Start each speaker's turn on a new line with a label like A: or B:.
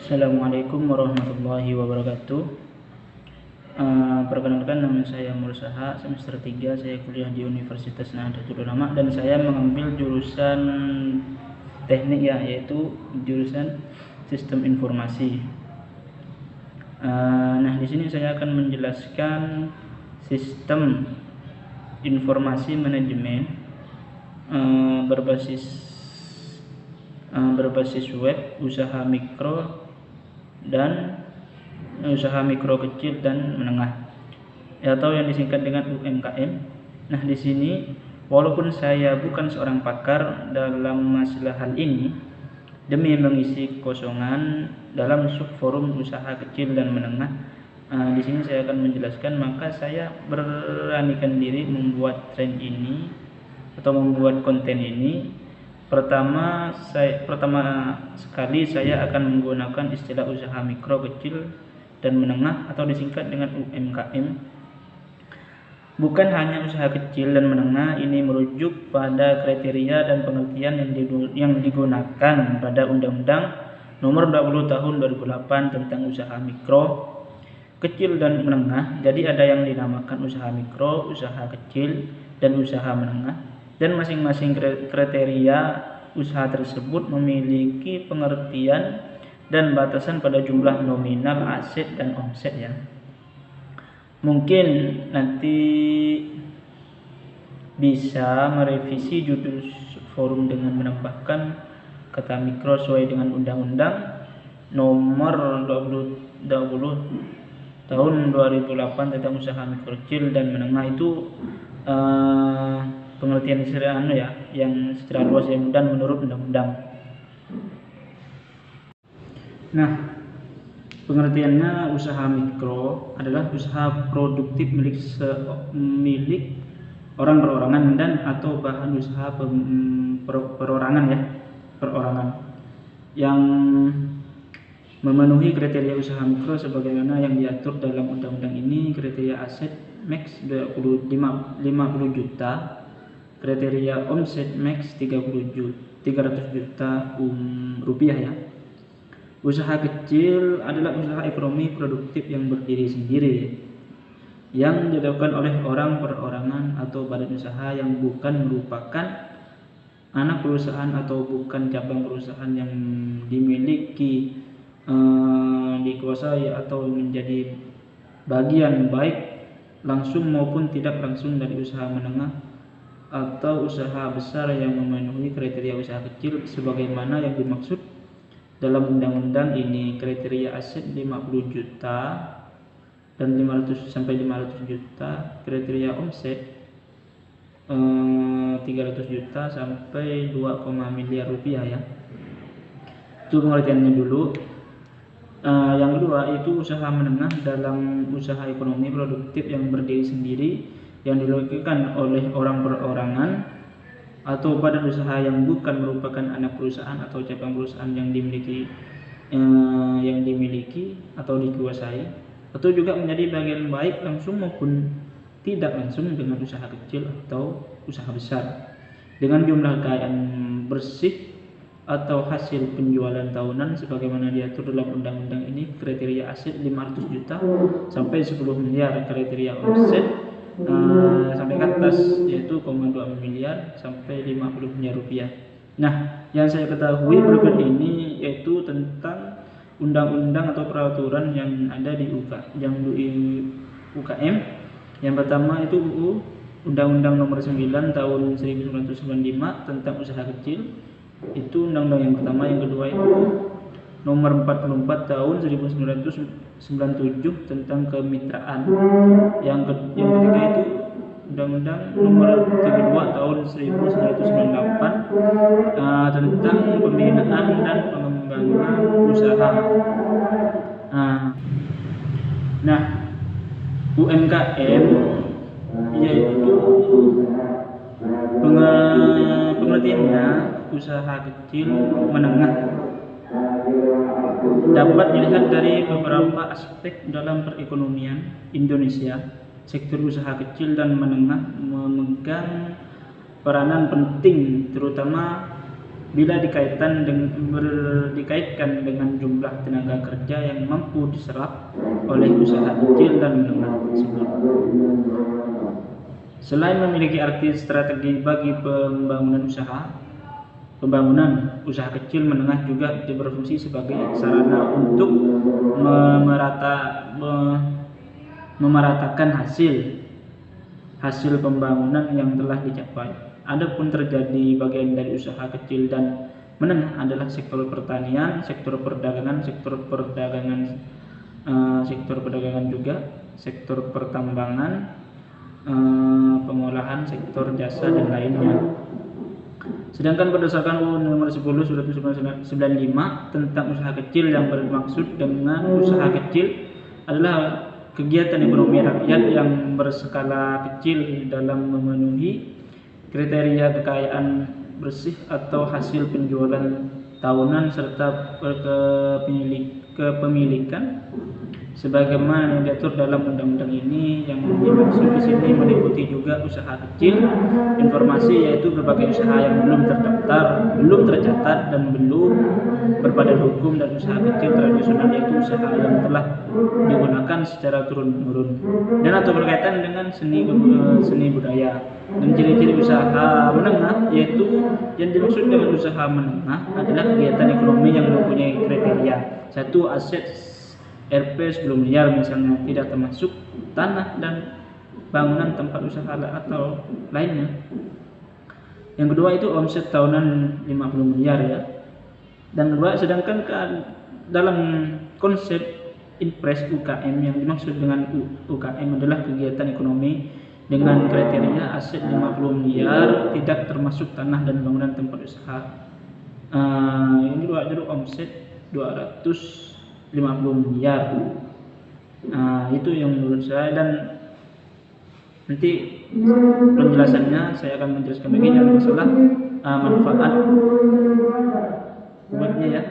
A: Assalamualaikum warahmatullahi wabarakatuh. Perkenalkan, nama saya Mursaha, semester 3, saya kuliah di Universitas Nahdlatul Ulama dan saya mengambil jurusan teknik yaitu jurusan Sistem Informasi. Nah, di sini saya akan menjelaskan sistem informasi manajemen berbasis web, usaha mikro dan usaha mikro kecil dan menengah, atau yang disingkat dengan UMKM. Nah, di sini walaupun saya bukan seorang pakar dalam masalah hal ini, demi mengisi kekosongan dalam subforum usaha kecil dan menengah, di sini saya akan menjelaskan, maka saya beranikan diri membuat tren ini atau membuat konten ini. Pertama sekali saya akan menggunakan istilah usaha mikro, kecil, dan menengah atau disingkat dengan UMKM. Bukan hanya usaha kecil dan menengah, ini merujuk pada kriteria dan pengertian yang digunakan pada Undang-Undang Nomor 20 Tahun 2008 tentang usaha mikro, kecil, dan menengah. Jadi ada yang dinamakan usaha mikro, usaha kecil, dan usaha menengah. Dan masing-masing kriteria usaha tersebut memiliki pengertian dan batasan pada jumlah nominal, aset, dan omset ya. Mungkin nanti bisa merevisi judul forum dengan menambahkan kata mikro sesuai dengan Undang-Undang Nomor 20 Tahun 2008 tentang usaha mikro, kecil, dan menengah. Itu pengertian istilah yang secara luas dan menurut undang-undang. Nah, pengertiannya, usaha mikro adalah usaha produktif milik orang perorangan dan atau bahan usaha perorangan yang memenuhi kriteria usaha mikro sebagaimana yang diatur dalam undang-undang ini. Kriteria aset max 50 juta, kriteria omset max 300 juta rupiah ya. Usaha kecil adalah usaha ekonomi produktif yang berdiri sendiri, yang dilakukan oleh orang perorangan atau badan usaha yang bukan merupakan anak perusahaan atau bukan cabang perusahaan yang dimiliki, dikuasai atau menjadi bagian baik langsung maupun tidak langsung dari usaha menengah atau usaha besar yang memenuhi kriteria usaha kecil sebagaimana yang dimaksud dalam undang-undang ini. Kriteria aset 50 juta dan 500 juta, kriteria omset 300 juta sampai 2, miliar rupiah ya. Itu pengertiannya dulu. Yang kedua itu usaha menengah dalam usaha ekonomi produktif yang berdiri sendiri yang dilakukan oleh orang perorangan atau badan usaha yang bukan merupakan anak perusahaan atau cabang perusahaan yang dimiliki atau dikuasai atau juga menjadi bagian baik langsung maupun tidak langsung dengan usaha kecil atau usaha besar dengan jumlah kekayaan bersih atau hasil penjualan tahunan sebagaimana diatur dalam undang-undang ini. Kriteria aset 500 juta sampai 10 miliar, kriteria omset sampai ke atas yaitu 2 miliar sampai 50 miliar rupiah. Nah, yang saya ketahui berikut ini yaitu tentang undang-undang atau peraturan yang ada di UKM. Yang pertama itu Undang-Undang Nomor 9 Tahun 1995 tentang usaha kecil. Itu undang-undang yang pertama. Yang kedua itu Nomor 44 Tahun 1997 tentang kemitraan. Yang ketiga itu Undang-Undang Nomor 32 Tahun 1998 tentang pembinaan dan pengembangan usaha. Nah, UMKM yaitu pengertiannya usaha kecil menengah dapat dilihat dari beberapa aspek dalam perekonomian Indonesia. Sektor usaha kecil dan menengah memegang peranan penting terutama bila dikaitkan dengan jumlah tenaga kerja yang mampu diserap oleh usaha kecil dan menengah tersebut. Selain memiliki arti strategi bagi pembangunan usaha kecil menengah juga berfungsi sebagai sarana untuk memeratakan hasil pembangunan yang telah dicapai. Adapun terjadi bagian dari usaha kecil dan menengah adalah sektor pertanian, sektor perdagangan juga, sektor pertambangan, pengolahan, sektor jasa dan lainnya. Sedangkan berdasarkan UU Nomor 10 Surat 95 tentang usaha kecil, yang bermaksud dengan usaha kecil adalah kegiatan ekonomi rakyat yang berskala kecil dalam memenuhi kriteria kekayaan bersih atau hasil penjualan tahunan serta kepemilikan sebagaimana yang diatur dalam undang-undang ini. Yang dimaksud di sini meliputi juga usaha kecil informasi, yaitu berbagai usaha yang belum terdaftar, belum tercatat dan belum berbadan hukum, dan usaha kecil tradisional yaitu usaha yang telah digunakan secara turun-temurun dan atau berkaitan dengan seni budaya. Dan ciri-ciri usaha menengah, yaitu yang dimaksud dengan usaha menengah adalah kegiatan ekonomi yang mempunyai kriteria: 1. Aset Rp 10 miliar misalnya, tidak termasuk tanah dan bangunan tempat usaha atau lainnya. Yang kedua itu omset tahunan 50 miliar ya. Dan kedua, sedangkan dalam konsep Impres UKM, yang dimaksud dengan UKM adalah kegiatan ekonomi dengan kriteria aset 50 miliar, tidak termasuk tanah dan bangunan tempat usaha. Ini dua omset 250 miliar. Itu yang menurut saya, dan nanti penjelasannya saya akan menjelaskan bagian masalah manfaat buatnya ya.